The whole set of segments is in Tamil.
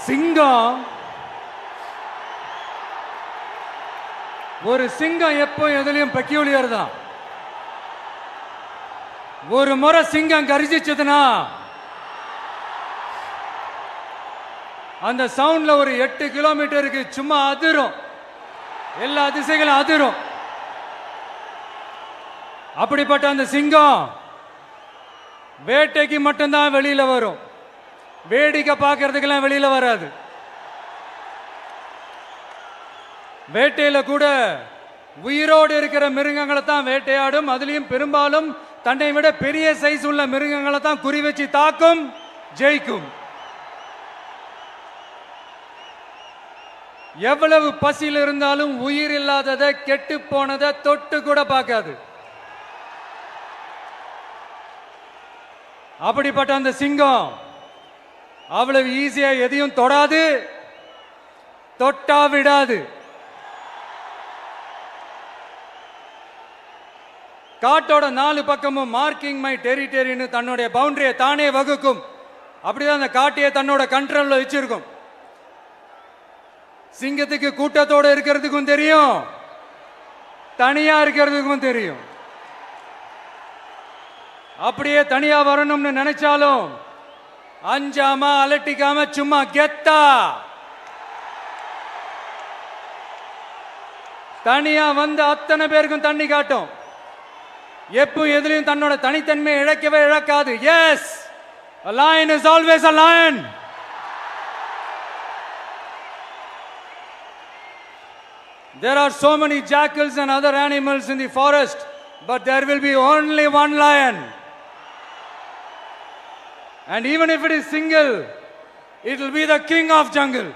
சிங்கம் ஒரு சிங்கம் எப்போ எதுலயும் பெக்யூலியர் தான். ஒரு முறை சிங்கம் கர்ஜிச்சதுன்னா அந்த சவுண்ட்ல ஒரு 8 கிலோமீட்டருக்கு சும்மா அதிரும், எல்லா திசைகளும் அதிரும். அப்படிப்பட்ட அந்த சிங்கம் வேட்டைக்கு மட்டும்தான் வெளியில வரும், வேடிக்கை பார்க்கறதுக்கெல்லாம் வெளியில வராது. வேட்டையில கூட உயிரோடு இருக்கிற மிருகங்களை தான் வேட்டையாடும். அதுலயும் பெரும்பாலும் தன்னை விட பெரிய சைஸ் உள்ள மிருகங்களை தான் குறி வச்சு தாக்கும், ஜெயிக்கும். எவ்வளவு பசியில் இருந்தாலும் உயிர் இல்லாததை, கெட்டு போனதை தொட்டு கூட பார்க்காது. அப்படிப்பட்ட அந்த சிங்கம் அவ்வளவு ஈஸியா எதையும் தொடாது, தொட்டா விடாது. காட்டோட 4 பக்கமும் மார்க்கிங் மை டெரிட்டரின்னு தன்னுடைய பவுண்டரியை தானே வகுக்கும். அப்படிதான் அந்த காட்டையே தன்னோட கண்ட்ரோல்ல வச்சிருக்கும். சிங்கத்துக்கு கூட்டத்தோட இருக்கிறதுக்கும் தெரியும், தனியா இருக்கிறதுக்கும் தெரியும். அப்படியே தனியா வரணும்னு நினைச்சாலும் அஞ்சாம அலட்டிக்காம சும்மா கெத்தா தனியா வந்து அத்தனை பேருக்கும் தண்ணி காட்டும். எப்போ எதுலயும் தன்னோட தனித்தன்மையை இழக்கவே இழக்காது. Yes, a lion is always a lion. There are so many jackals and other animals in the forest, but there will be only one lion. And even if it is single, it will be the king of jungle.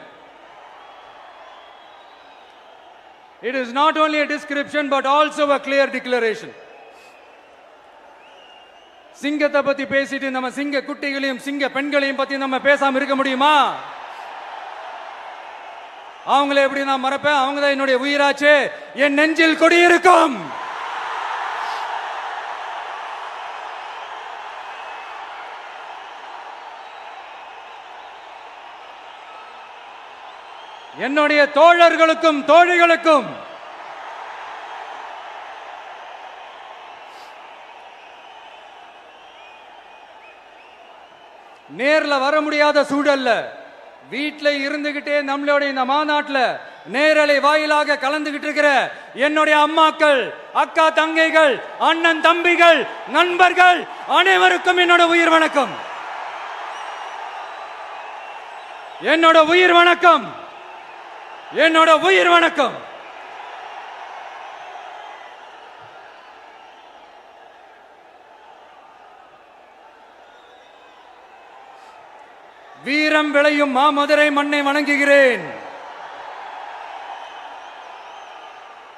It is not only a description but also a clear declaration. சிங்கத்தை பத்தி பேசிட்டு நம்ம சிங்க குட்டிகளையும் சிங்க பெண்களையும் பத்தி நம்ம பேசாம இருக்க முடியுமா? அவங்கள எப்படி நான் மறப்பேன்? அவங்க தான் என்னுடைய உயிராச்சே. என் நெஞ்சில் குடியிருக்கும். என்னுடைய தோழர்களுக்கும் தோழிகளுக்கும் நேர்ல வர முடியாத சூழல்ல வீட்டில் இருந்துகிட்டே நம்மளுடைய இந்த மாநாட்டில் நேரலை வாயிலாக கலந்துகிட்டு இருக்கிற என்னுடைய அம்மாக்கள், அக்கா தங்கைகள், அண்ணன் தம்பிகள், நண்பர்கள் அனைவருக்கும் என்னோட உயிர் வணக்கம். என்னோட உயிர் வணக்கம், என்னோட உயிர் வணக்கம். வீரம் விளையும் மாமதுரை மண்ணை வணங்குகிறேன்.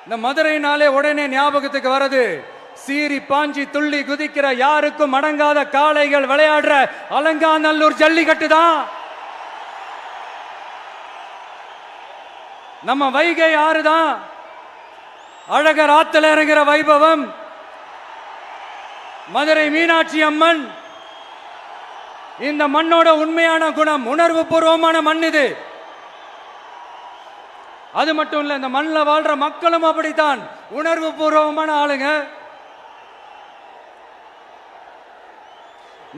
இந்த மதுரைனாலே உடனே ஞாபகத்துக்கு வரது சீறி பாஞ்சி துள்ளி குதிக்கிற யாருக்கும் அடங்காத காளைகள் விளையாடுற அலங்காநல்லூர் ஜல்லிக்கட்டு தான். நம்ம வைகை ஆறு தான். அழகர் ஆத்துல இறங்குற வைபவம், மதுரை மீனாட்சி அம்மன். இந்த மண்ணோட உண்மையான குணம் உணர்வு பூர்வமான மண் இது. அது மட்டும் இல்ல, இந்த மண்ணில் வாழ்ற மக்களும் அப்படித்தான் உணர்வு பூர்வமான ஆளுங்க.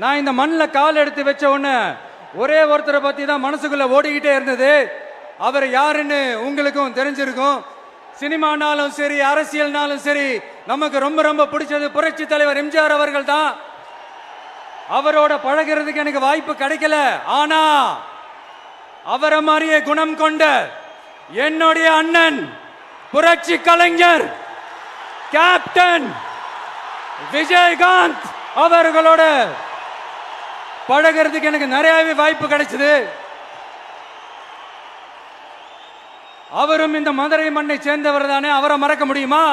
நான் இந்த மண்ணில் கால் எடுத்து வச்ச உடனே ஒரே ஒருத்தரை பத்தி தான் மனசுக்குள்ள ஓடிக்கிட்டே இருந்தது. அவர் யாருன்னு உங்களுக்கும் தெரிஞ்சிருக்கும். சினிமானாலும் சரி, அரசியல்னாலும் சரி, நமக்கு ரொம்ப ரொம்ப பிடிச்சது புரட்சி தலைவர் எம்ஜிஆர் அவர்கள் தான். அவரோட பழகிறதுக்கு எனக்கு வாய்ப்பு கிடைக்கல. ஆனா அவரை மாதிரியே குணம் கொண்ட என்னுடைய அண்ணன் புரட்சி கலைஞர் கேப்டன் விஜயகாந்த் அவர்களோட பழகிறதுக்கு எனக்கு நிறையவே வாய்ப்பு கிடைச்சது. அவரும் இந்த மதுரை மண்ணை சேர்ந்தவர் தானே, அவரை மறக்க முடியுமா?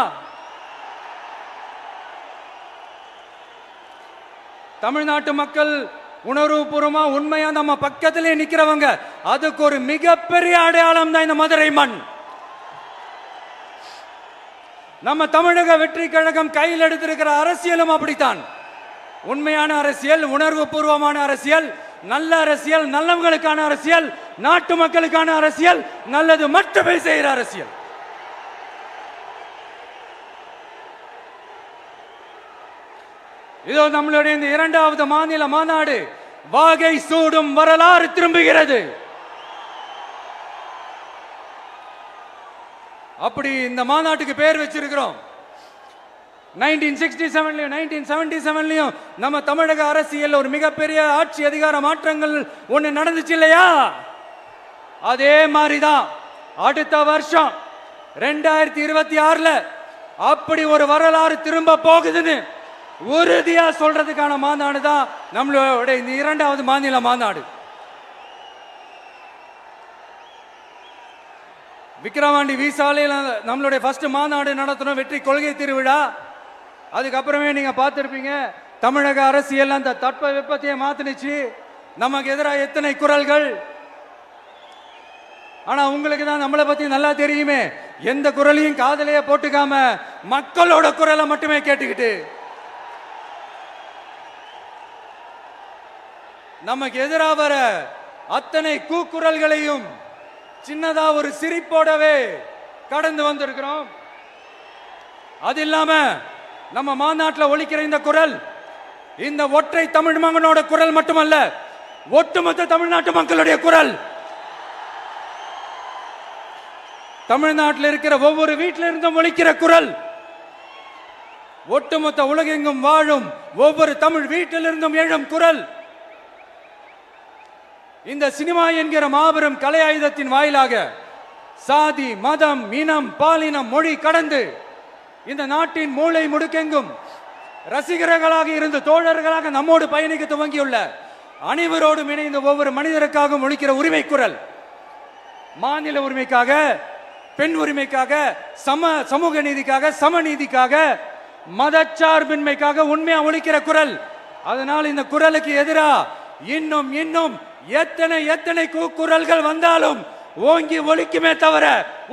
தமிழ்நாட்டு மக்கள் உணர்வுபூர்வமா உண்மையா நம்ம பக்கத்திலே நிக்கிறவங்க, அதுக்கு ஒரு மிகப்பெரிய அடையாளம் தான் இந்த மதுரை மண். நம்ம தமிழக வெற்றி கழகம் கையில் எடுத்திருக்கிற அரசியலும் அப்படித்தான். உண்மையான அரசியல், உணர்வு பூர்வமான அரசியல், நல்ல அரசியல், நல்லவங்களுக்கான அரசியல், நாட்டு மக்களுக்கான அரசியல், நல்லது மட்டுமே செய்கிற அரசியல். இதோ நம்மளுடைய இந்த இரண்டாவது மாநில மாநாடு வாகை சூடும் வரலாறு திரும்புகிறது. அப்படி இந்த மாநாட்டுக்கு பேர் வச்சிருக்கிறோம். 1967லயும் 1977லயும் நம்ம தமிழக அரசியல் ஒரு மிகப்பெரிய ஆட்சி அதிகார மாற்றங்கள் ஒண்ணு நடந்துச்சு இல்லையா? அதே மாதிரிதான் அடுத்த வருஷம் 2026ல அப்படி ஒரு வரலாறு திரும்ப போகுதுன்னு உறுதியா சொல்றதுக்கான மாநாடு தான் நம்மளோட இந்த இரண்டாவது மாநில மாநாடு. விக்கிரவாண்டி வீசாலையில் நம்மளுடைய ஃபர்ஸ்ட் மாநாடு நடத்தணும், வெற்றி கொள்கை திருவிழா. அதுக்கப்புறமே நீங்க பார்த்திருப்பீங்க, தமிழக அரசியல் அந்த தட்ப வெப்பத்தையே மாத்தினுச்சு. நமக்கு எதிராக எத்தனை குரல்கள். ஆனா உங்களுக்கு தான் நம்மளை பத்தி நல்லா தெரியுமே, எந்த குரலையும் காதலையே போட்டுக்காம மக்களோட குரலை மட்டுமே கேட்டுக்கிட்டு நமக்கு எதிராக வர அத்தனை கூக்குரல்களையும் சின்னதா ஒரு சிரிப்போடவே கடந்து வந்திருக்கிறோம். அது இல்லாம நம்ம மாநாட்டில் ஒலிக்கிற இந்த குரல் இந்த ஒற்றை தமிழ் மகனோட குரல் மட்டுமல்ல, ஒட்டுமொத்த தமிழ்நாட்டு மக்களுடைய குரல். தமிழ்நாட்டில் இருக்கிற ஒவ்வொரு வீட்டில இருந்தும் ஒலிக்கிற குரல், ஒட்டுமொத்த உலகெங்கும் வாழும் ஒவ்வொரு தமிழ் வீட்டிலிருந்தும் எழும் குரல். இந்த சினிமா என்கிற மாபெரும் கலை ஆயுதத்தின் வாயிலாக சாதி, மதம், இனம், பாலினம், மொழி கடந்து இந்த நாட்டின் மூளை முடுக்கெங்கும் ரசிகர்களாக இருந்து தோழர்களாக நம்மோடு பயணிக்க துவங்கியுள்ள அனைவரோடும் இணைந்த ஒவ்வொரு மனிதருக்காகவும் ஒலிக்கிற உரிமை குரல். மாநில உரிமைக்காக, பெண் உரிமைக்காக, சமூக நீதிக்காக, சமநீதிக்காக, மதச்சார்பின்மைக்காக உண்மையா ஒலிக்கிற குரல். அதனால் இந்த குரலுக்கு எதிராக இன்னும் இன்னும் எத்தனை குரல்கள் வந்தாலும் ஓங்கி ஒலிக்குமே தவிர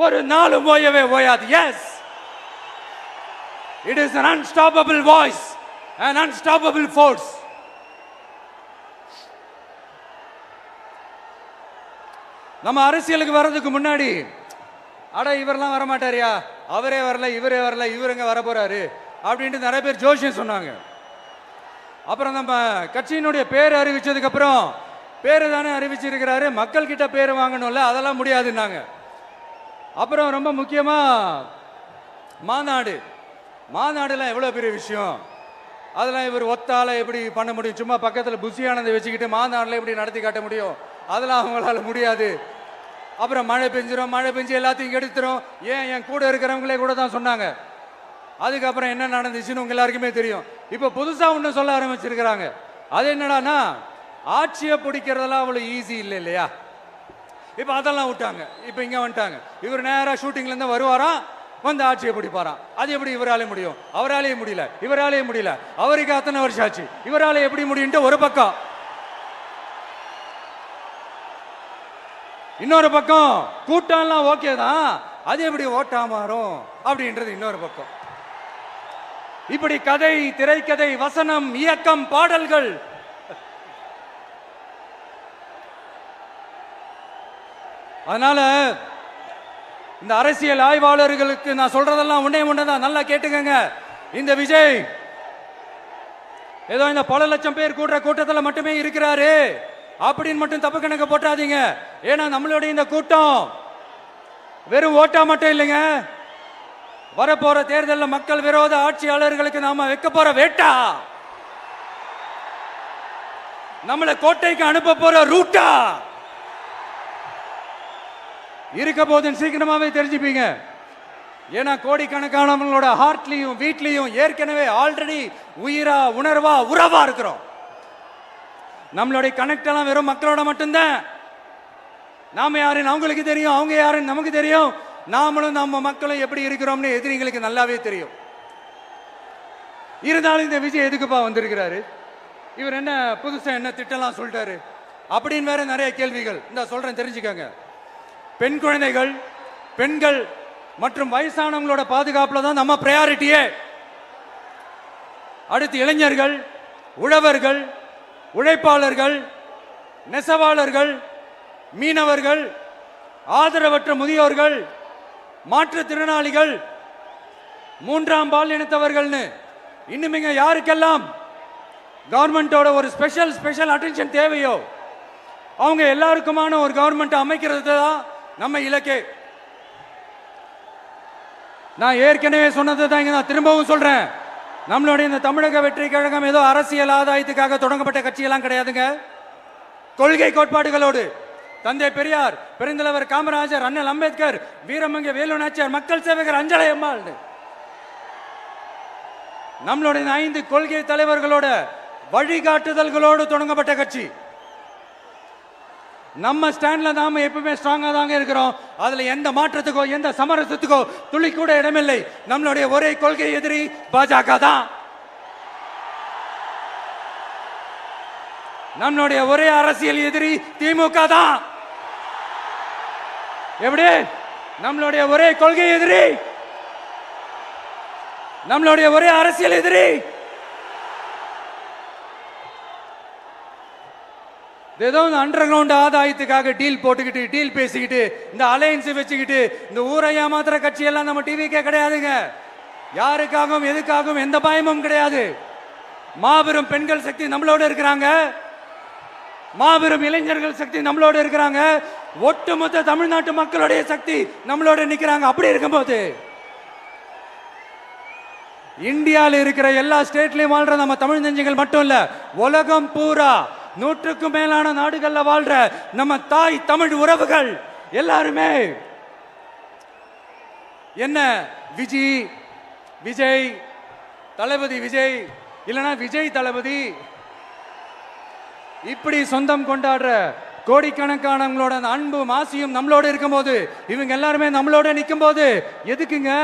ஒரு நாளும் ஓயவே ஓயாது. Yes, it is an unstoppable voice, an unstoppable force. நம்ம அரசியலுக்கு வர்றதுக்கு முன்னாடி அட இவரெல்லாம் வரமாட்டாரியா, அவரே வரல, இவரே வரல, இவருங்க வர போறாரு அப்படின்ட்டு நிறைய பேர் ஜோஷியம் சொன்னாங்க. அப்புறம் நம்ம கட்சியினுடைய பேர் அறிவிச்சதுக்கு அப்புறம் பேரு தானே அறிவிச்சிருக்கிறாரு, மக்கள் கிட்ட பேர் வாங்கணும்ல, அதெல்லாம் முடியாதுன்னாங்க. அப்புறம் ரொம்ப முக்கியமா மாநாடுலாம் எவ்வளவு பெரிய விஷயம், அதெல்லாம் இவர் ஒத்தால எப்படி பண்ண முடியும், சும்மா பக்கத்தில் புசியானதை வச்சுக்கிட்டு மாநாடுல எப்படி நடத்தி காட்ட முடியும், அதெல்லாம் அவங்களால முடியாது. அப்புறம் மழை பெஞ்சு எல்லாத்தையும் கெடுத்துரும். ஏன் என் கூட இருக்கிறவங்களே கூட தான் சொன்னாங்க. அதுக்கப்புறம் என்ன நடந்துச்சுன்னு உங்க எல்லாருக்குமே தெரியும். இப்ப புதுசா ஒண்ணு சொல்ல ஆரம்பிச்சிருக்கிறாங்க. அது என்னடானா, ஆட்சியை பிடிக்கிறதெல்லாம் அவ்வளவு ஈஸி இல்லை இல்லையா. இப்ப அதெல்லாம் விட்டாங்க, இப்ப இங்க வந்துட்டாங்க. இவர் நேரா ஷூட்டிங்ல இருந்து வருவாராம், வந்து ஆட்சியை பிடிப்பாராம். அது எப்படி இவராலே முடியும், அவராலே முடியல, இவராலே முடியல, அவருக்கு அத்தனை வருஷம் ஆச்சு, இவராலே எப்படி முடியும்ட்டு ஒரு பக்கம். இன்னொரு பக்கம் கூட்டம்லாம் ஓகே தான், அது எப்படி ஓட்டா மாறும் அப்படின்றது இன்னொரு பக்கம். இப்படி கதை, திரைக்கதை, வசனம், இயக்கம், பாடல்கள், அதனால இந்த அரசியல் ஆய்வாளர்களுக்கு நான் சொல்றதெல்லாம் ஒன்னேதான், நல்லா கேட்டுக்கங்க. இந்த விஜய் ஏதோ இந்த பல லட்சம் பேர் கூடுற கூட்டத்தில் மட்டுமே இருக்கிறாரு அப்படின்னு மட்டும் தப்பு கணக்கு போட்டாதீங்க. ஏன்னா நம்மளுடைய இந்த கூட்டம் வெறும் ஓட்டா மட்டும் இல்லைங்க, வரப்போற தேர்தலில் மக்கள் விரோத ஆட்சியாளர்களுக்கு நாம வைக்க போற வேட்டா, நம்மளை கோட்டைக்கு அனுப்ப போற ரூட்டா இருக்க போதுன்னு சீக்கிரமாவே தெரிஞ்சுப்பீங்க. ஏன்னா கோடிக்கணக்கானவங்களோட ஹார்ட்லயும் வீட்லயும் ஏற்கனவே ஆல்ரெடி உயிரா, உணர்வா, உறவா இருக்கிறோம். நம்மளுடைய கனெக்ட் எல்லாம் வெறும் மக்களோட மட்டும்தான். நாம யாருன்னு அவங்களுக்கு தெரியும், அவங்க யாருன்னு நமக்கு தெரியும். நாமளும் நம்ம மக்களும் எப்படி இருக்கிறோம்னு எதிரிகளுக்கு நல்லாவே தெரியும். இருந்தாலும் இந்த விஜய் எதுக்குப்பா வந்திருக்கிறாரு, இவர் என்ன புதுசா என்ன திட்டம்லாம் சொல்லிட்டாரு அப்படின்னு வேற நிறைய கேள்விகள். இந்த சொல்றேன் தெரிஞ்சுக்கங்க. பெண் குழந்தைகள், பெண்கள் மற்றும் வயசானவங்களோட பாதுகாப்புல தான் நம்ம பிரையாரிட்டியே. அடுத்து இளைஞர்கள், உழவர்கள், உழைப்பாளர்கள், நெசவாளர்கள், மீனவர்கள், ஆதரவற்ற முதியோர்கள், மாற்றுத்திறனாளிகள், மூன்றாம் பால் இனத்தவர்கள்னு இன்னும் யாருக்கெல்லாம் கவர்மெண்டோட ஒரு ஸ்பெஷல் அட்டென்ஷன் தேவையோ அவங்க எல்லாருக்குமான ஒரு கவர்மெண்ட் அமைக்கிறது தான் நம்ம இலக்கே. நான் ஏற்கனவே சொன்னது தான் இங்க நான் திரும்பவும் சொல்றேன். நம்மளுடைய இந்த தமிழக வெற்றி கழகம் ஏதோ அரசியல் ஆதாயத்துக்காக தொடங்கப்பட்ட கட்சியெல்லாம் கிடையாதுங்க. கொள்கை கோட்பாடுகளோடு தந்தை பெரியார், பெருந்தலைவர் காமராஜர், அண்ணல் அம்பேத்கர், வீரமங்க வேலு நாச்சியார், மக்கள் சேவகர் அஞ்சலை அம்மாள், நம்மளுடைய 5 கொள்கை தலைவர்களோட வழிகாட்டுதல்களோடு தொடங்கப்பட்ட கட்சி. நம்ம ஸ்டாண்ட்ல நாம எப்பவுமே ஸ்ட்ராங்கா தாங்க இருக்கிறோம். அதுல எந்த மாற்றத்துக்கோ எந்த சமரசத்துக்கோ துளி கூட இடமில்லை. நம்மளுடைய ஒரே கொள்கை எதிரி பாஜக தான். நம்மளுடைய ஒரே அரசியல் எதிரி திமுக தான். எப்படி? நம்மளுடைய ஒரே கொள்கை எதிரி, நம்மளுடைய ஒரே அரசியல் எதிரி ஏதோ அண்டர் கிரவுண்ட் ஆதாயத்துக்காக டீல் போட்டுக்கிட்டு டீல் பேசிக்கிட்டு இந்த அலையன்ஸ் வச்சுக்கிட்டு இந்த ஊரை ஏமாத்துற கட்சி எல்லாம் நம்ம டிவிக்கே கிடையாதுங்க. யாருக்காகவும் எதுக்காகவும் எந்த பயமும் கிடையாது. மாபெரும் பெண்கள் சக்தி நம்மளோட இருக்கிறாங்க, மாபெரும் இளைஞர்கள் சக்தி நம்மளோட இருக்கிறாங்க, ஒட்டுமொத்த தமிழ்நாட்டு மக்களுடைய சக்தி நம்மளோட நிக்கிறாங்க. அப்படி இருக்கும்போது இந்தியாவில் இருக்கிற எல்லா ஸ்டேட்லயும் வாழ்ற நம்ம தமிழ் நெஞ்சங்கள் மட்டும் இல்ல, உலகம் பூரா 100க்கும் மேலான நாடுகள்ல வாழ்ற நம்ம தாய் தமிழ் உறவுகள் எல்லாருமே என்ன விஜய் தளபதி விஜய் இல்லனா விஜய் தளபதி இப்படி சொந்தம் கொண்டாடுற கோடிக்கணக்கானவங்களோட அன்பு மாசியும் நம்மளோட இருக்கும்போது, இவங்க எல்லாருமே நம்மளோட நிற்கும் போது எதுக்குங்க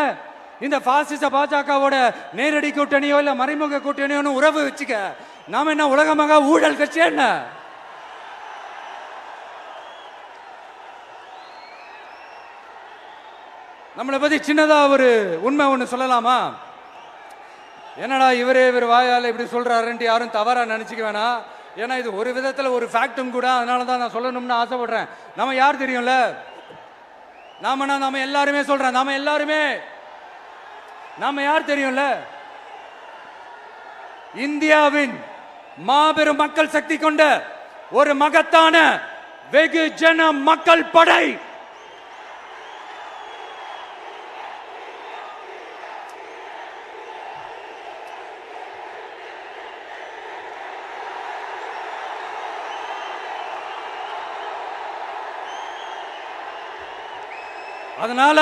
இந்த பாசிச பாஜகவோட நேரடி கூட்டணியோ இல்ல மறைமுக கூட்டணியோ உறவு வச்சுக்க? நாம என்ன உலகமாக ஊழல் கட்சி? என்ன நம்மளை பத்தி சின்னதா ஒரு உண்மை ஒண்ணு சொல்லலாமா? என்னடா இவர் வாயால இப்படி சொல்றாருன்ட்டு யாரும் தவறா நினைச்சுக்க வேணாம். ஏன்னா இது ஒரு விதத்துல ஒரு ஃபேக்டும் கூட. அதனாலதான் நான் சொல்லணும்னு ஆசைப்படுறேன். நம்ம யார் தெரியும்ல? நாம எல்லாருமே சொல்றேன். நாம யார் தெரியும்ல? இந்தியாவின் மாபெரும் மக்கள் சக்தி கொண்ட ஒரு மகத்தான வெகுஜன மக்கள் படை. அதனால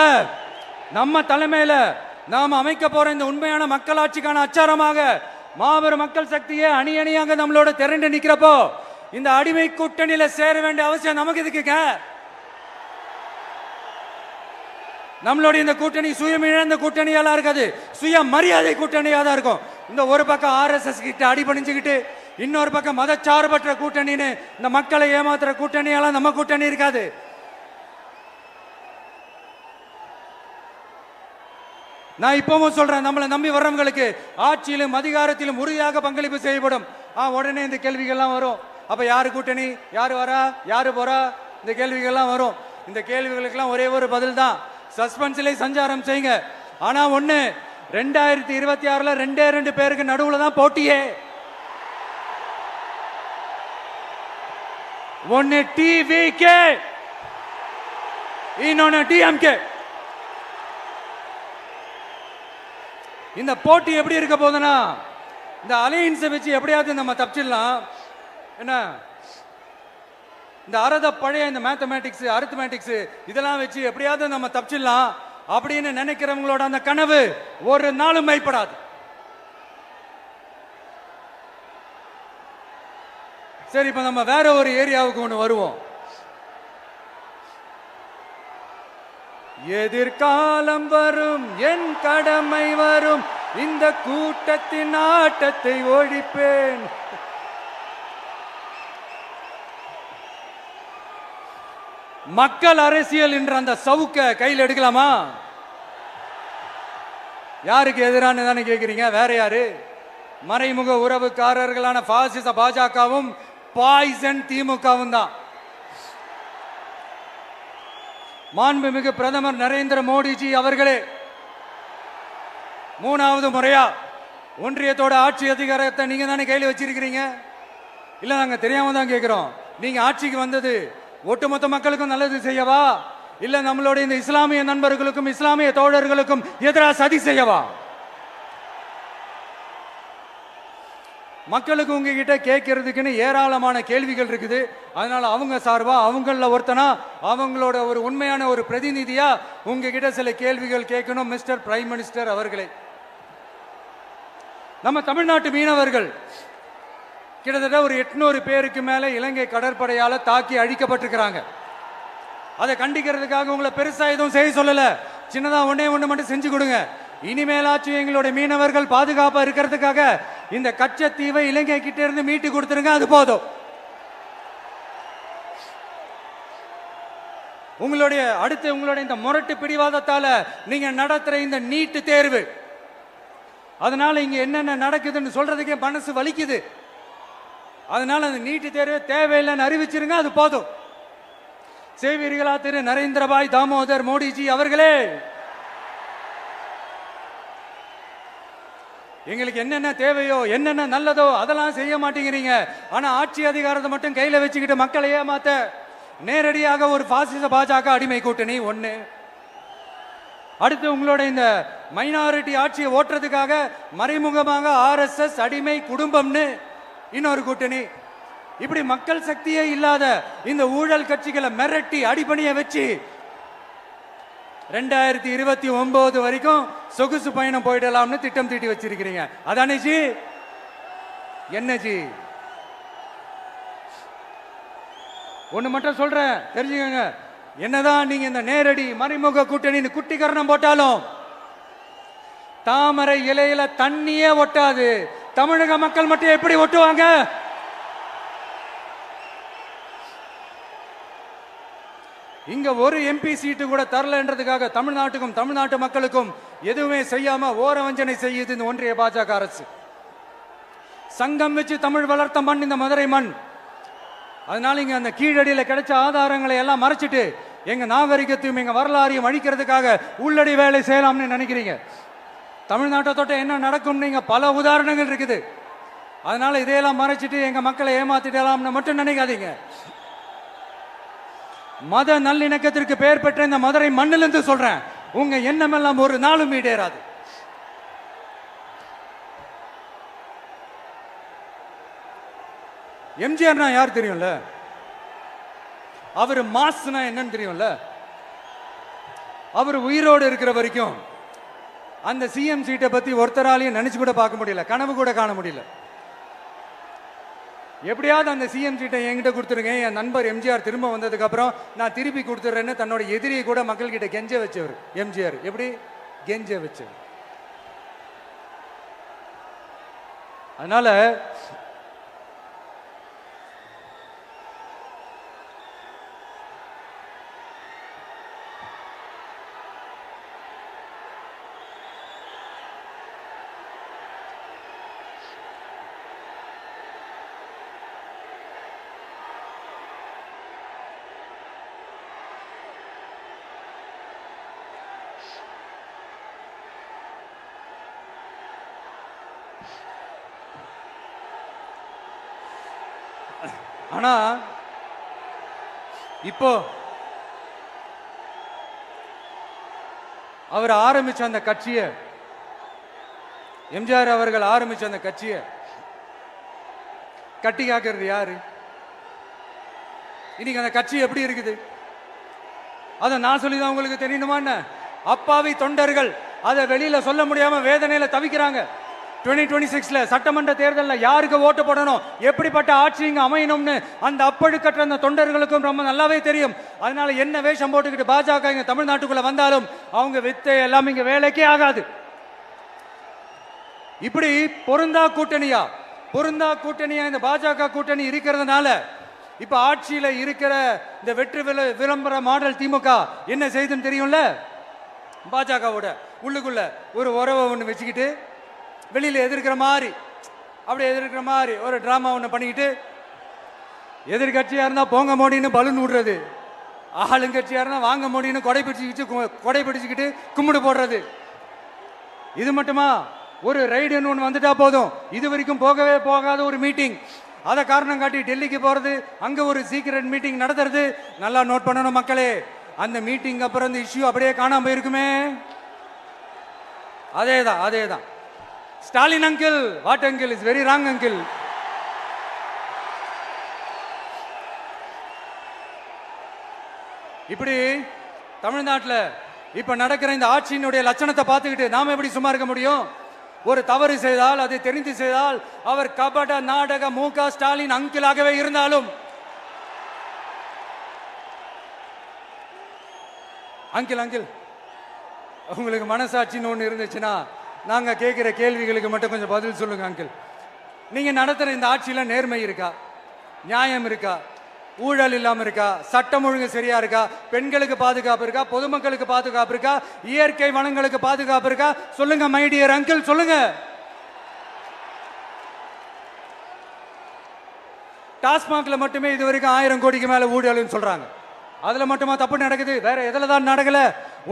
நம்ம தலைமையில நாம் அமைக்க போற இந்த உண்மையான மக்களாட்சிக்கான அச்சாரமாக மாபெரும் மக்கள் சக்தியே அணி அணியாக நம்மளோட திரண்டு நிக்கிறப்போ இந்த அடிமை கூட்டணியில சேர வேண்டிய அவசியம் நமக்கு இருக்குங்க. நம்மளுடைய இந்த கூட்டணி சுயம் இழந்த கூட்டணியெல்லாம் இருக்காது, சுய மரியாதை கூட்டணியா தான் இருக்கும். இந்த ஒரு பக்கம் RSS கிட்ட அடிபணிஞ்சுக்கிட்டு, இன்னொரு பக்கம் மதச்சார்பற்ற கூட்டணின்னு இந்த மக்களை ஏமாத்துற கூட்டணியெல்லாம் நம்ம கூட்டணி இருக்காது. நான் இப்பவும் சொல்றேன், நம்மளை நம்பி வர்றவங்களுக்கு ஆட்சியிலும் அதிகாரத்திலும் உறுதியாக பங்களிப்பு செய்யப்படும். உடனே இந்த கேள்விகள்லாம் வரும். அப்ப யாரு கூட்டணி, யாரு வரா, யாரு போறா, இந்த கேள்விகள்லாம் வரும். இந்த கேள்விகளுக்கெல்லாம் ஒரே ஒரு பதில் தான், சஸ்பென்ஸ்ல சஞ்சாரம் செய்யுங்க. ஆனா ஒண்ணு, 2026ல 2 பேருக்கு நடுவுல தான் போட்டியே. ஒன்னு டிவிகே, இன்னொன்னு டிஎம்கே. இந்த போட்டி எப்படி இருக்க போதுன்னா, இந்த அலையன்ஸை வச்சு எப்படியாவது நம்ம தப்பிச்சிடலாம். என்ன இந்த பழைய இந்த மேத்தமேட்டிக்ஸ் அரித்மேட்டிக்ஸ் இதெல்லாம் வச்சு எப்படியாவது நம்ம தப்பிச்சிடலாம் அப்படின்னு நினைக்கிறவங்களோட அந்த கனவு ஒரு நாளும் மைப்படாது. சரி, இப்ப நம்ம வேற ஒரு ஏரியாவுக்கு ஒண்ணு வருவோம். எதிர்காலம் வரும், என் கடமை வரும், இந்த கூட்டத்தின் ஆட்டத்தை ஒழிப்பேன். மக்கள் அரசியல் என்ற அந்த சவுக்க கையில் எடுக்கலாமா? யாருக்கு எதிரான தானே கேட்கிறீங்க? வேற யாரு? மறைமுக உறவுக்காரர்களான பாசிச பாஜகவும் பாய்சன் திமுகவும் தான். மாண்புமிகு பிரதமர் நரேந்திர மோடிஜி அவர்களே, 3வது முறையா ஒன்றியத்தோட ஆட்சி அதிகாரத்தை நீங்க தானே கையில் வச்சிருக்கிறீங்க. இல்ல நாங்க தெரியாம தான் கேட்கிறோம். நீங்க ஆட்சிக்கு வந்தது ஒட்டுமொத்த மக்களுக்கும் நல்லது செய்யவா, இல்ல நம்மளுடைய இந்த இஸ்லாமிய நண்பர்களுக்கும் இஸ்லாமிய தோழர்களுக்கும் எதிராக சதி செய்யவா? மக்களுக்கு உங்ககிட்ட கேட்கறதுக்குன்னு ஏராளமான கேள்விகள் இருக்குது. அதனால அவங்க சார்பா அவங்கள ஒருத்தனா அவங்களோட ஒரு உண்மையான ஒரு பிரதிநிதியா உங்ககிட்ட சில கேள்விகள் கேட்கணும். மிஸ்டர் பிரைம் மினிஸ்டர் அவர்களே, நம்ம தமிழ்நாட்டு மீனவர்கள் கிட்டத்தட்ட ஒரு 800 பேருக்கு மேல இலங்கை கடற்படையால தாக்கி அழிக்கப்பட்டிருக்கிறாங்க. அதை கண்டிக்கிறதுக்காக உங்களை பெருசா எதுவும் செய்ய சொல்லல, சின்னதா ஒண்ணே ஒண்ணு மட்டும் செஞ்சு கொடுங்க. இனிமேலாச்சும் எங்களுடைய மீனவர்கள் பாதுகாப்பா இருக்கிறதுக்காக இந்த கச்சத்தீவை இலங்கை கிட்ட இருந்து மீட்டு கொடுத்துருங்க, அது போதும். உங்களுடைய இந்த முரட்டு பிடிவாதத்தால நீங்க நடத்துற இந்த நீட்டு தேர்வு, அதனால இங்க என்னென்ன நடக்குதுன்னு சொல்றதுக்கே மனசு வலிக்குது. அதனால அந்த நீட்டு தேர்வு தேவையில்லைன்னு அறிவிச்சிருங்க, அது போதும். செய்வீர்களா திரு நரேந்திரபாய் தாமோதர் மோடிஜி அவர்களே? எங்களுக்கு என்னென்ன தேவையோ என்னென்ன நல்லதோ அதெல்லாம் செய்ய மாட்டேங்கிறீங்க. ஆனா ஆட்சி அதிகாரத்தை மட்டும் கையில வச்சுக்கிட்டு மக்களை ஏமாத்த நேரடியாக ஒரு பாசிச பாஜக அடிமை கூட்டணி ஒண்ணு. அடுத்து உங்களோட இந்த மைனாரிட்டி ஆட்சியை ஓட்டுறதுக்காக மறைமுகமாக RSS அடிமை குடும்பம்னு இன்னொரு கூட்டணி. இப்படி மக்கள் சக்தியே இல்லாத இந்த ஊழல் கட்சிகளை மிரட்டி அடிபணிய வச்சு 2029 வரைக்கும் சொகுசு பயணம் போயிடலாம்னு திட்டம் தீட்டி வச்சிருக்கிறீங்க. அதானே ஜி? என்ன ஜி? ஒண்ணு மட்டும் சொல்றேன், தெரிஞ்சுக்கங்க. என்னதான் நீங்க இந்த நேரடி மறைமுக கூட்டணி குட்டிகரணம் போட்டாலும் தாமரை இலையில தண்ணியே ஒட்டாது. தமிழக மக்கள் மட்டும் எப்படி ஒட்டுவாங்க? இங்க ஒரு MP சீட்டு கூட தரலன்றதுக்காக தமிழ்நாட்டுக்கும் தமிழ்நாட்டு மக்களுக்கும் எதுவுமே செய்யாம ஓரவஞ்சனை செய்யுது இந்த ஒன்றிய பாஜக அரசு. சங்கம் வச்சு தமிழ் வளர்த்த மண் இந்த மதுரை மண். அதனால இங்க அந்த கீழடியில கிடைச்ச ஆதாரங்களை எல்லாம் மறைச்சிட்டு எங்க நாகரிகத்தையும் எங்க வரலாறையும் அழிக்கிறதுக்காக உள்ளடி வேலை செய்யலாம்னு நினைக்கிறீங்க. தமிழ்நாட்டை தொட்ட என்ன நடக்கும் நீங்க பல உதாரணங்கள் இருக்குது. அதனால இதையெல்லாம் மறைச்சிட்டு எங்க மக்களை ஏமாத்திடலாம்னு மட்டும் நினைக்காதீங்க. மத நல்லிணக்கத்திற்கு பெயர் பெற்ற இந்த மதுரை மண்ணிலிருந்து சொல்றேன், உங்க எண்ணம் எல்லாம் ஒரு நாளும் ஈடேறாது. எம்ஜிஆர்னா யார் தெரியும்ல? அவர் மாஸ்னா என்னன்னு தெரியும்ல? அவர் உயிரோடு இருக்கிற வரைக்கும் அந்த சிஎம் சீட்டை பத்தி ஒருத்தராலையும் நினைச்சு கூட பார்க்க முடியல, கனவு கூட காண முடியல. எப்படியாவது அந்த சிஎம் சீட்டை என்கிட்ட கொடுத்துருங்க, என் நண்பர் எம்ஜிஆர் திரும்ப வந்ததுக்கு அப்புறம் நான் திருப்பி கொடுத்துறேன்னு தன்னோட எதிரியை கூட மக்கள் கிட்ட கெஞ்ச வச்சவர் எம்ஜிஆர். எப்படி கெஞ்ச வச்சவர்? அதனால ஆனா இப்போ அவர் ஆரம்பிச்ச அந்த கட்சியை, எம்ஜிஆர் அவர்கள் ஆரம்பிச்ச அந்த கட்சியை கட்டி காக்கிறது யாரு? இன்னைக்கு அந்த கட்சி எப்படி இருக்குது அதை நான் சொல்லிதான் உங்களுக்கு தெரியணுமா? அப்பாவி தொண்டர்கள் அதை வெளியில சொல்ல முடியாம வேதனையில தவிக்கிறாங்க. 2026 சட்டமன்ற தேர்தலில் யாருக்கு ஓட்டு போடணும், எப்படிப்பட்ட ஆட்சி இங்க அமையணும்னு அந்த அப்பழுக்கற்ற அந்த தொண்டர்களுக்கும் ரொம்ப நல்லாவே தெரியும். அதனால என்ன வேஷம் போட்டுக்கிட்டு பாஜக இங்க தமிழ்நாட்டுக்குள்ள வந்தாலும் அவங்க வித்தை எல்லாம் இங்க வேலைக்கே ஆகாது. இப்படி பொருந்தா கூட்டணியா இந்த பாஜக கூட்டணி இருக்கிறதுனால இப்ப ஆட்சியில இருக்கிற இந்த வெற்றி விளம்பர மாடல் திமுக என்ன செய்யுதுன்னு தெரியும்ல? பாஜகவோட உள்ளுக்குள்ள ஒரு உறவை ஒண்ணு வச்சுக்கிட்டு வெளியில எதிர்க்கிற மாதிரி, அப்படி எதிர்க்கிற மாதிரி ஒரு டிராமா ஒண்ணு பண்ணிக்கிட்டு எதிர்கட்சியா இருந்தா போங்க மோடின்னு பலூன் விடுறது, ஆளுங்கட்சியா இருந்தா வாங்க மோடின்னு கொடை பிடிச்சுக்கிட்டு கும்பிடு போடுறது. இது மட்டுமா? ஒரு ரைடுன்னு ஒன்று வந்துட்டா போதும், இது வரைக்கும் போகவே போகாத ஒரு மீட்டிங், அதை காரணம் காட்டி டெல்லிக்கு போறது, அங்க ஒரு சீக்கிரட் மீட்டிங் நடத்துறது. நல்லா நோட் பண்ணணும் மக்களே, அந்த மீட்டிங் அப்புறம் இந்த இஷ்யூ அப்படியே காணாம போயிருக்குமே. அதேதான். Stalin uncle, what uncle is very wrong uncle. இப்படி தமிழ்நாட்டில் இப்ப நடக்கிற இந்த ஆட்சியினுடைய லட்சணத்தை பார்த்துக்கிட்டு நாம எப்படி சும்மா இருக்க முடியும்? ஒரு தவறு செய்தால், அதை தெரிந்து செய்தால், அவர் கபட நாடக மு.க. ஸ்டாலின் அங்கிளாகவே இருந்தாலும், அங்கிள் உங்களுக்கு மனசாட்சின்னு ஒன்று இருந்துச்சுன்னா நாங்க கேட்கிற கேள்விகளுக்கு மட்டும் கொஞ்சம் பதில் சொல்லுங்க அங்கிள். நீங்க நடத்துற இந்த ஆட்சியில நேர்மை இருக்கா? நியாயம் இருக்கா? ஊழல் இல்லாம இருக்கா? சட்டம் ஒழுங்கு சரியா இருக்கா? பெண்களுக்கு பாதுகாப்பு இருக்கா? பொதுமக்களுக்கு பாதுகாப்பு இருக்கா? இயற்கை வளங்களுக்கு பாதுகாப்பு இருக்கா? சொல்லுங்க மை டியர் அங்கிள், சொல்லுங்க. டாஸ்மாக்ல மட்டுமே இது வரைக்கும் 1000 கோடிக்கு மேல ஊழல்னு சொல்றாங்க. அதுல மட்டுமா தப்பு நடக்குது? வேற எதுல தான் நடக்கல?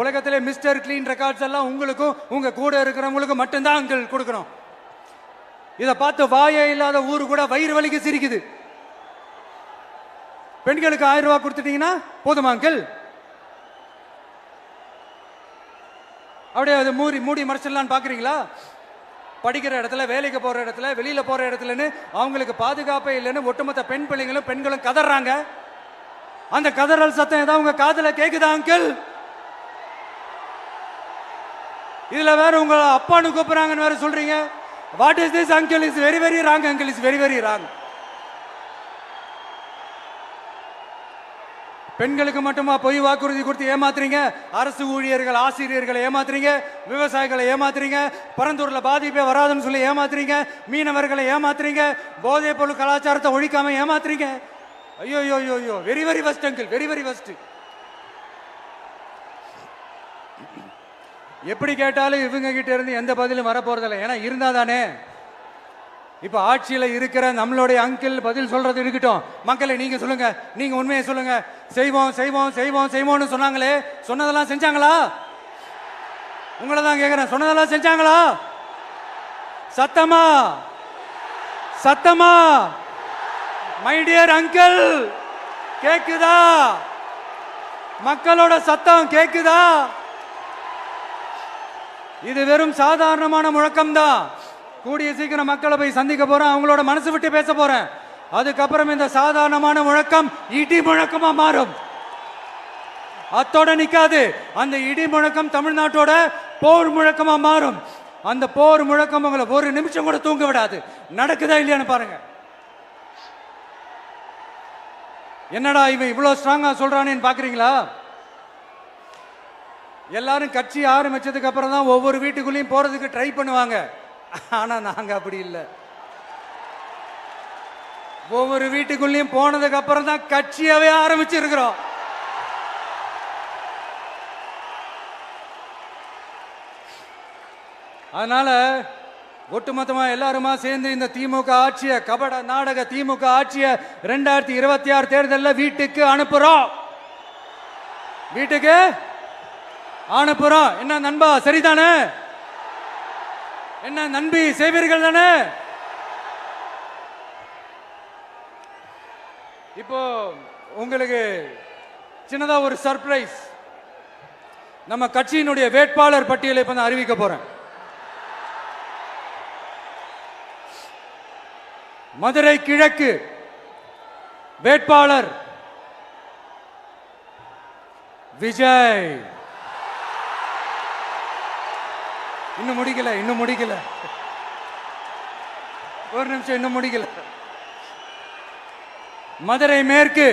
உலகத்திலே மிஸ்டர் கிளீன் ரெக்கார்ட்ஸ் எல்லாம் உங்களுக்கும் உங்க கூட இருக்கிறவங்களுக்கும் மட்டும்தான் அங்கிள் கொடுக்கணும். இதை பார்த்து வாயே இல்லாத ஊரு கூட வயிறு வலிக்கு சிரிக்குது. பெண்களுக்கு 1000 ரூபாய் கொடுத்துட்டீங்கன்னா போதுமா அங்கிள்? அப்படியே அது மூடி மறைச்சிடலான்னு பாக்குறீங்களா? படிக்கிற இடத்துல, வேலைக்கு போற இடத்துல, வெளியில போற இடத்துலன்னு அவங்களுக்கு பாதுகாப்பே இல்லைன்னு ஒட்டுமொத்த பெண்களும் கதறாங்க. அந்த கதறல் சத்தம் ஏதாவது உங்க காதுல கேக்குதா அங்கிள்? இதுல வேற உங்க அப்பான்னு கூப்பிடுறாங்கன்னு வேற சொல்றீங்க. What is this uncle? Is very very wrong uncle, is very very wrong. பெண்களுக்கு மட்டுமா பொய் வாக்குறுதி கொடுத்து ஏமாத்துறீங்க? அரசு ஊழியர்கள், ஆசிரியர்களை ஏமாத்துறீங்க, விவசாயிகளை ஏமாத்துறீங்க, பரந்தூர்ல பாதிப்பே வராதுன்னு சொல்லி ஏமாத்துறீங்க, மீனவர்களை ஏமாத்துறீங்க, போதைப் பொருள் கலாச்சாரத்தை ஒழிக்காம ஏமாத்துறீங்க. ஐயோ, very very first uncle, very very first. எப்படி கேட்டாலும் இவங்க கிட்ட இருந்து எந்த பதிலும் வரப்போறதில்லை. ஏன்னா இருந்தா தானே. இப்ப ஆட்சியில இருக்கிற நம்மளுடைய அங்கிள் பதில் சொல்றது இருக்கட்டும். மக்களை நீங்க சொல்லுங்க, நீங்க உண்மையை சொல்லுங்க. செய்வோம்னு சொன்னாங்களே, சொன்னதெல்லாம் செஞ்சாங்களா? உங்களை தான் கேக்குறேன், சொன்னதெல்லாம் செஞ்சாங்களா? சத்தமா மை டியர் அங்கிள், கேக்குதா? மக்களோட சத்தம் கேக்குதா? இது வெறும் சாதாரணமான முழக்கம் தான். கூடிய சீக்கிரம் மக்களை போய் சந்திக்க போறேன், அவங்களோட மனசு விட்டு பேச போறேன். அதுக்கப்புறம் இந்த சாதாரணமான முழக்கம் இடி முழக்கமா மாறும். அத்தோட நிக்காது. அந்த இடி முழக்கம் தமிழ்நாட்டோட போர் முழக்கமா மாறும். அந்த போர் முழக்கம் உங்களை ஒரு நிமிஷம் கூட தூங்க விடாது. நடக்குதா இல்லையான்னு பாருங்க. என்னடா இவன் இவ்வளவு ஸ்ட்ராங்கா சொல்றானேன்னு பாக்குறீங்களா? எல்லாரும் கட்சி ஆரம்பிச்சதுக்கு அப்புறம் தான் ஒவ்வொரு வீட்டுக்குள்ளேயும் போறதுக்கு ட்ரை பண்ணுவாங்க. ஆனா நாங்க அப்படி இல்லை. ஒவ்வொரு வீட்டுக்குள்ளேயும் போனதுக்கு அப்புறம் தான் கட்சியாவே ஆரம்பிச்சிருக்கிறோம். அதனால ஒட்டுமொத்தமா எல்லாருமா சேர்ந்து இந்த திமுக ஆட்சிய, கபட நாடக திமுக ஆட்சிய 2026 தேர்தலில் வீட்டுக்கு அனுப்புறோம். வீட்டுக்கு அனுப்புறோம். என்ன நண்பா, சரிதானே? என்ன நண்பி, செய்வீர்கள் தானே? இப்போ உங்களுக்கு சின்னதா ஒரு சர்ப்ரைஸ். நம்ம கட்சியினுடைய வேட்பாளர் பட்டியலை இப்ப நான் அறிவிக்க போறேன். மதுரை கிழக்கு வேட்பாளர் விஜய். இன்னும் முடிக்கல. ஒரு நிமிஷம், இன்னும் முடிக்கல. மதுரை மேற்கு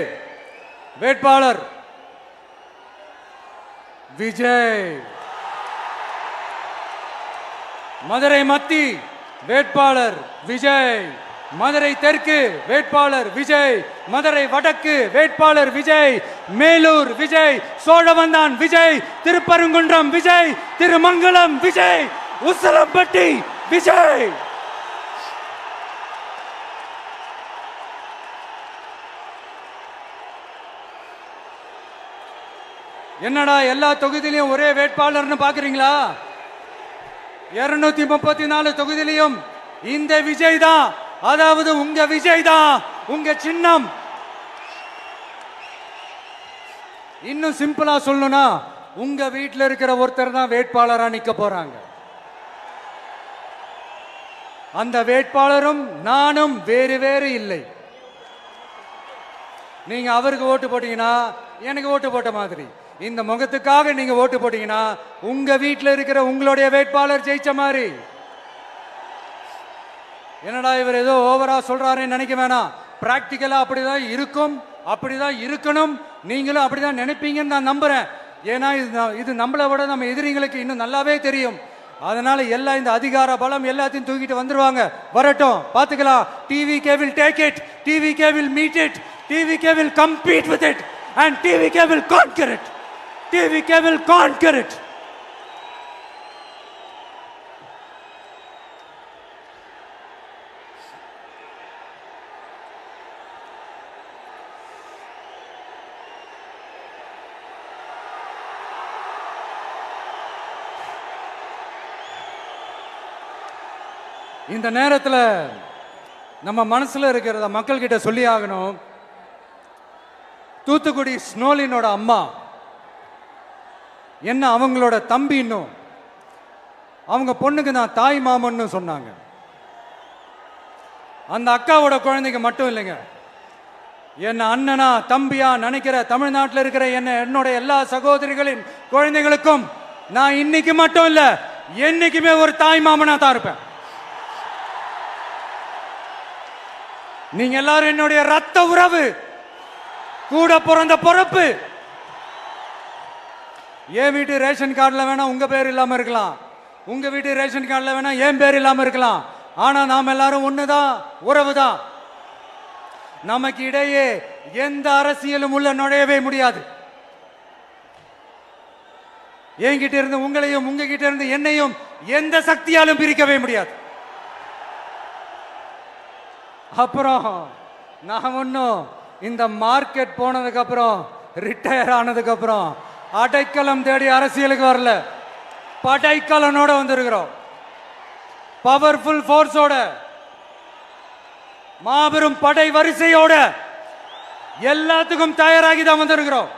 வேட்பாளர் விஜய். மதுரை மத்தி வேட்பாளர் விஜய். மதுரை தெற்கு வேட்பாளர் விஜய். மதுரை வடக்கு வேட்பாளர் விஜய். மேலூர் விஜய். சோழவந்தான் விஜய். திருப்பரங்குன்றம் விஜய். திருமங்கலம் விஜய். உசிலம்பட்டி விஜய். என்னடா எல்லா தொகுதியிலையும் ஒரே வேட்பாளர்னு பாக்குறீங்களா? 234 தொகுதியிலையும் இந்த விஜய் தான், அதாவது உங்க விஜய் தான் உங்க சின்னம். இன்னும் சிம்பிளா சொல்லணும்னா உங்க வீட்டில் இருக்கிற ஒருத்தர் தான் வேட்பாளரா நிக்க போறாங்க. அந்த வேட்பாளரும் நானும் வேறு வேறு இல்லை. நீங்க அவருக்கு ஓட்டு போட்டீங்கன்னா எனக்கு ஓட்டு போட்ட மாதிரி, இந்த முகத்துக்காக நீங்க ஓட்டு போட்டீங்கன்னா உங்க வீட்டில் இருக்கிற உங்களுடைய வேட்பாளர் ஜெயிச்ச மாதிரி. என்னடா இவர் ஏதோ ஓவரா சொல்றாருன்னு நினைக்க வேணாம். பிராக்டிக்கலா அப்படிதான் இருக்கும், அப்படிதான் இருக்கணும். நீங்களும் அப்படிதான் நினைப்பீங்கன்னு நான் நம்புறேன். ஏன்னா இது நம்மளை விட நம்ம எதிரிங்களுக்கு இன்னும் நல்லாவே தெரியும். அதனால எல்லாம் இந்த அதிகார பலம் எல்லாத்தையும் தூக்கிட்டு வந்துருவாங்க. வரட்டும், பாத்துக்கலாம். TVK will take it, TVK will meet it, TVK will compete with it and TVK will conquer it, TVK will conquer it. இந்த நேரத்தில் நம்ம மனசுல இருக்கிறத மக்கள் கிட்ட சொல்லி ஆகணும். தூத்துக்குடி ஸ்னோலினோட அம்மா என்ன அவங்களோட தம்பி, இன்னும் அவங்க பொண்ணுக்கு நான் தாய் மாமன்னு சொன்னாங்க. அந்த அக்காவோட குழந்தைங்க மட்டும் இல்லைங்க, என்ன அண்ணனா தம்பியா நினைக்கிற தமிழ்நாட்டில் இருக்கிற என்னோட எல்லா சகோதரிகளின் குழந்தைகளுக்கும் நான் இன்னைக்கு மட்டும் இல்ல, என்னைக்குமே ஒரு தாய் மாமனா தான் இருப்பேன். நீங்க எல்லாரும் என்னுடைய ரத்த உறவு, கூட பிறந்த பொறுப்பு. என் வீட்டு ரேஷன் கார்டுல வேணா உங்க பேர் இல்லாம இருக்கலாம், உங்க வீட்டு ரேஷன் கார்டுல வேணா என் பேர் இல்லாம இருக்கலாம். ஆனா நாம் எல்லாரும் ஒண்ணுதான், உறவு தான். நமக்கு இடையே எந்த அரசியலும் உள்ள நுழையவே முடியாது. என்கிட்ட இருந்து உங்களையும் உங்ககிட்ட இருந்து என்னையும் எந்த சக்தியாலும் பிரிக்கவே முடியாது. அப்புறம் நான் ஒன்னும் இந்த மார்க்கெட் போனதுக்கு அப்புறம், ரிட்டையர் ஆனதுக்கு அப்புறம் அடைக்கலம் தேடி அரசியலுக்கு வரல, படைக்கலனோட வந்திருக்கிறோம். பவர்ஃபுல் ஃபோர்ஸோட, மாபெரும் படை வரிசையோட, எல்லாத்துக்கும் தயாராகி தான் வந்திருக்கிறோம்.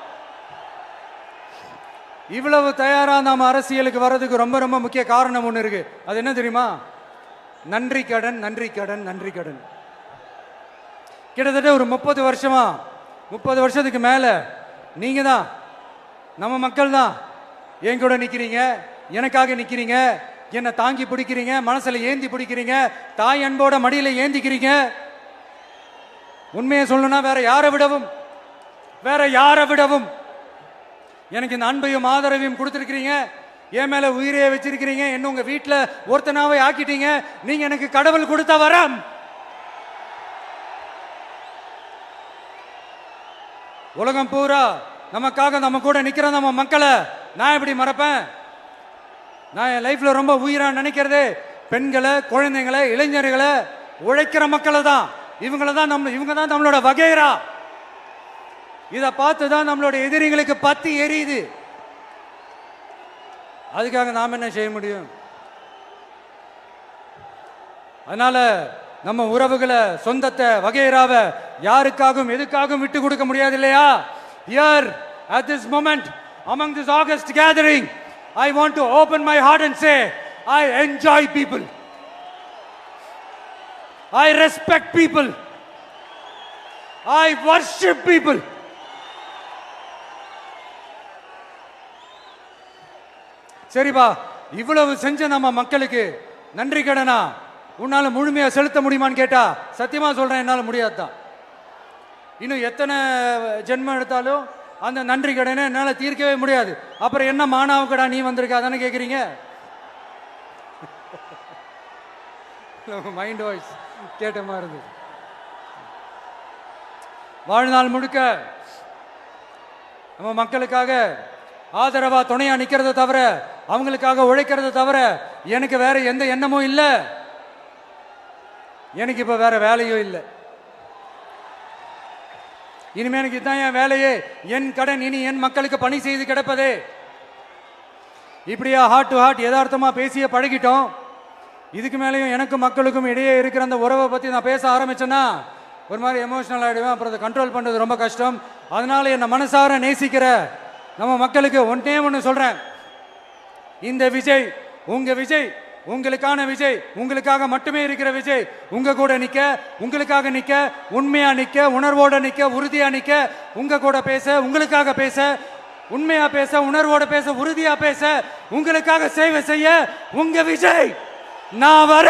இவ்வளவு தயாரா நாம அரசியலுக்கு வர்றதுக்கு ரொம்ப ரொம்ப முக்கிய காரணம் ஒண்ணு இருக்கு. அது என்ன தெரியுமா? நன்றி கடன், நன்றி கடன், நன்றி கடன். கிட்டத்தட்ட ஒரு 30 வருஷமா, 30 வருஷத்துக்கு மேல நீங்க தான், நம்ம மக்கள் தான் என் கூட நிக்கிறீங்க, எனக்காக நிக்கிறீங்க, என்னை தாங்கி பிடிக்கிறீங்க, மனசுல ஏந்தி பிடிக்கிறீங்க, தாய் அன்போட மடியில ஏந்திக்கிறீங்க. உண்மையை சொல்லணும்னா வேற யாரை விடவும் எனக்கு இந்த அன்பையும் ஆதரவையும் கொடுத்துருக்கிறீங்க. என் மேல உயிரையே வச்சிருக்கிறீங்க. என்ன உங்க வீட்டுல ஒருத்தனாவே ஆக்கிட்டீங்க. நீங்க எனக்கு கடவுள் கொடுத்த வரம். உலகம் பூரா நமக்காக நம்ம கூட நிக்கிற நம்ம மக்களை நான் எப்படி மறப்பேன்? நான் என் லைஃப்ல ரொம்ப உயிரா நினைக்கிறதே பெண்களை, குழந்தைங்களை, இளைஞர்களை, உழைக்கிற மக்களை தான். இவங்க தான் நம்மளோட வகைரா. இதை பார்த்து தான் நம்மளோட எதிரிகளுக்கு பத்தி எரியுது. அதுக்காக நாம் என்ன செய்ய முடியும்? அதனால நம்ம உறவுகளை, சொந்தத்தை, வகைராவை யாருக்காகவும் எதுக்காகவும் விட்டு கொடுக்க முடியாது இல்லையா? Here at this moment among this August gathering, I want to open my heart and say I enjoy people, I respect people, I worship people. சரிப்பா, இவ்வளவு செஞ்ச நம்ம மக்களுக்கு நன்றி கடனா உன்னால முழுமையா செலுத்த முடியுமான்னு கேட்டா சத்தியமா சொல்றேன், என்னால முடியாதுதான். இன்னும் எத்தனை ஜென்மம் எடுத்தாலும் அந்த நன்றி கடனை என்னால தீர்க்கவே முடியாது. அப்புறம் என்ன மானாவுக்கடா நீ வந்திருக்க தானே கேக்குறீங்க? மைண்ட் வாய்ஸ் கேட்ட மாதிரி இருந்தது. வாழ்நாள் முழுக்க நம்ம மக்களுக்காக ஆதரவா துணையா நிக்கிறத தவிர, அவங்களுக்காக உழைக்கிறத தவிர எனக்கு வேற எந்த எண்ணமும் இல்லை. எனக்கு இப்ப வேற வேலையும் இல்லை. இனிமே எனக்கு இதுதான் என் வேலையே, என் கடன் இனி என் மக்களுக்கு பணி செய்து கிடப்பதே. இப்படியா ஹார்ட் டு ஹார்ட் யதார்த்தமா பேசிய பழகிட்டோம். இதுக்கு மேலேயும் எனக்கும் மக்களுக்கும் இடையே இருக்கிற அந்த உறவை பத்தி நான் பேச ஆரம்பிச்சேன்னா ஒரு மாதிரி எமோஷனல் ஆகிடுவேன். அப்புறம் அதை கண்ட்ரோல் பண்ணுறது ரொம்ப கஷ்டம். அதனால என்னை மனசார நேசிக்கிற நம்ம மக்களுக்கு ஒன்றே ஒன்று சொல்றேன். இந்த விஜய் உங்க விஜய், உங்களுக்கான விஜய், உங்களுக்காக மட்டுமே இருக்கிற விஜய். உங்க கூட நிக்க, உங்களுக்காக நிக்க, உண்மையா நிக்க, உணர்வோட நிக்க, உறுதியா நிக்க, உங்க கூட பேச, உங்களுக்காக பேச, உண்மையா பேச, உணர்வோட பேச, உறுதியா பேச, உங்களுக்காக சேவை செய்ய உங்க விஜய் நான் வர.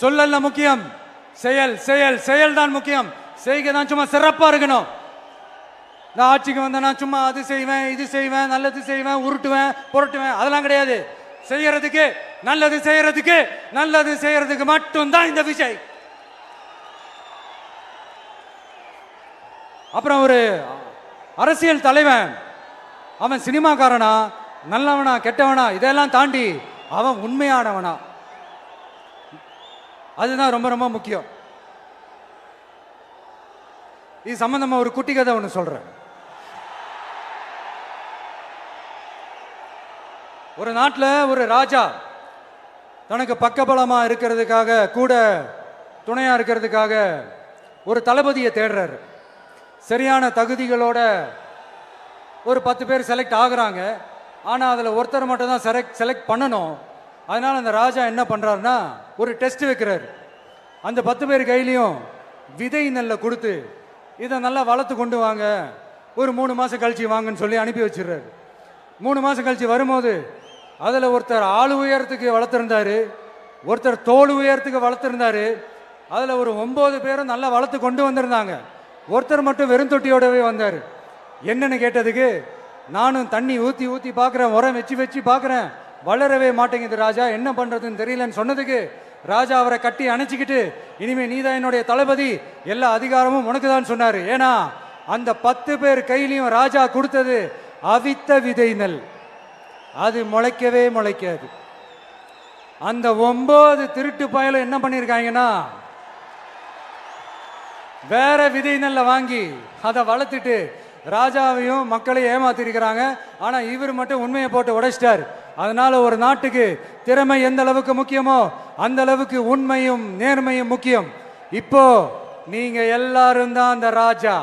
சொல்லல முக்கியம், செயல் செயல் செயல் தான் முக்கியம். செய்கை தான் சும்மா சிறப்பா இருக்கணும். நான் ஆட்சிக்கு வந்தேன்னா சும்மா அது செய்வேன், இது செய்வேன், நல்லது செய்வேன், உருட்டுவேன், புரட்டுவேன், அதெல்லாம் கிடையாது. செய்யறதுக்கு நல்லது செய்யறதுக்கு நல்லது செய்யறதுக்கு மட்டும்தான் இந்த விஜய். அப்புறம் ஒரு அரசியல் தலைவன் அவன் சினிமாக்காரனா, நல்லவனா, கெட்டவனா, இதெல்லாம் தாண்டி அவன் உண்மையானவனா, அதுதான் ரொம்ப ரொம்ப முக்கியம். இது சம்பந்தமா ஒரு குட்டி கதை ஒன்று சொல்றேன். ஒரு நாட்டில் ஒரு ராஜா தனக்கு பக்கபலமா இருக்கிறதுக்காக, கூட துணையா இருக்கிறதுக்காக ஒரு தளபதியை தேடுறாரு. சரியான தகுதிகளோட ஒரு 10 பேர் செலக்ட் ஆகுறாங்க. ஆனால் அதில் ஒருத்தர் மட்டும் தான் செலக்ட் பண்ணணும். அதனால அந்த ராஜா என்ன பண்றாருன்னா ஒரு டெஸ்ட் வைக்கிறாரு. அந்த 10 பேர் கையிலையும் விதை நெல்லை கொடுத்து இதை நல்லா வளர்த்து கொண்டு வாங்க, ஒரு 3 மாசம் கழிச்சு வாங்கன்னு சொல்லி அனுப்பி வச்சிடுறாரு. 3 மாசம் கழிச்சு வரும்போது அதில் ஒருத்தர் ஆள் உயரத்துக்கு வளர்த்துருந்தாரு, ஒருத்தர் தோல் உயரத்துக்கு வளர்த்துருந்தாரு. அதில் ஒரு 9 பேரும் நல்லா வளர்த்து கொண்டு வந்திருந்தாங்க. ஒருத்தர் மட்டும் வெறும் தொட்டியோடவே வந்தார். என்னன்னு கேட்டதுக்கு, நானும் தண்ணி ஊற்றி ஊற்றி பார்க்குறேன், உரம் வச்சு வச்சு பார்க்குறேன், வளரவே மாட்டேங்குது ராஜா, என்ன பண்ணுறதுன்னு தெரியலன்னு சொன்னதுக்கு ராஜா அவரை கட்டி அணைச்சிக்கிட்டு, இனிமே நீதான் என்னுடைய தளபதி, எல்லா அதிகாரமும் உனக்கு தான் சொன்னார். ஏன்னா அந்த 10 பேர் கையிலையும் ராஜா கொடுத்தது அவித்த விதை நெல், அது முளைக்கவே முளைக்காது. அந்த 9 திருட்டு பயலும் என்ன பண்ணியிருக்காங்கன்னா வேற விதை நெல்ல வாங்கி அதை வளர்த்துட்டு ராஜாவையும் மக்களையும் ஏமாத்திருக்கிறாங்க. ஆனா இவர் மட்டும் உண்மையை போட்டு உடைச்சிட்டார். அதனால ஒரு நாட்டுக்கு திறமை எந்த அளவுக்கு முக்கியமோ அந்த அளவுக்கு உண்மையும் நேர்மையும் முக்கியம். இப்போ நீங்க எல்லாரும் தான் அந்த ராஜா.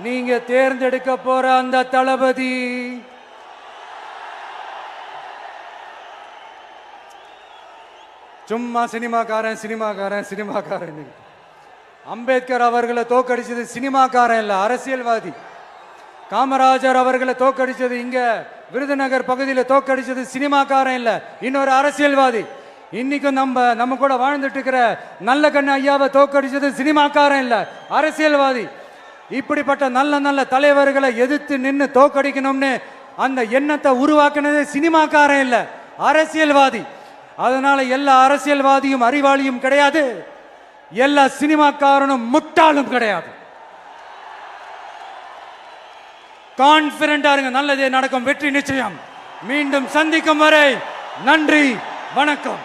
நீங்க தேர்ந்தெடுக்க போற அந்த தளபதி சும்மா சினிமாக்காரன் சினிமாக்காரன் சினிமாக்காரன். அம்பேத்கர் அவர்களை தோக்கடிச்சது சினிமாக்காரன் இல்ல, அரசியல்வாதி. காமராஜர் அவர்களை தோக்கடிச்சது, இங்க விருதுநகர் பகுதியில் தோக்கடிச்சது சினிமாக்காரன் இல்ல, இன்னொரு அரசியல்வாதி. இன்னைக்கும் நம்ம கூட வாழ்ந்துட்டு இருக்கிற நல்ல கண்ணு ஐயாவை தோக்கடிச்சது சினிமாக்காரன் இல்ல, அரசியல்வாதி. இப்படிப்பட்ட நல்ல நல்ல தலைவர்களை எதிர்த்து நின்று தோக்கடிக்கணும்னு அந்த எண்ணத்தை உருவாக்குனது சினிமாக்காரன் இல்ல, அரசியல்வாதி. அதனால எல்லா அரசியல்வாதியும் அறிவாளியும் கிடையாது, எல்லா சினிமாக்காரனும் முட்டாளும் கிடையாது. கான்பிடண்டா இருங்க, நல்லதே நடக்கும், வெற்றி நிச்சயம். மீண்டும் சந்திக்கும் வரை நன்றி, வணக்கம்.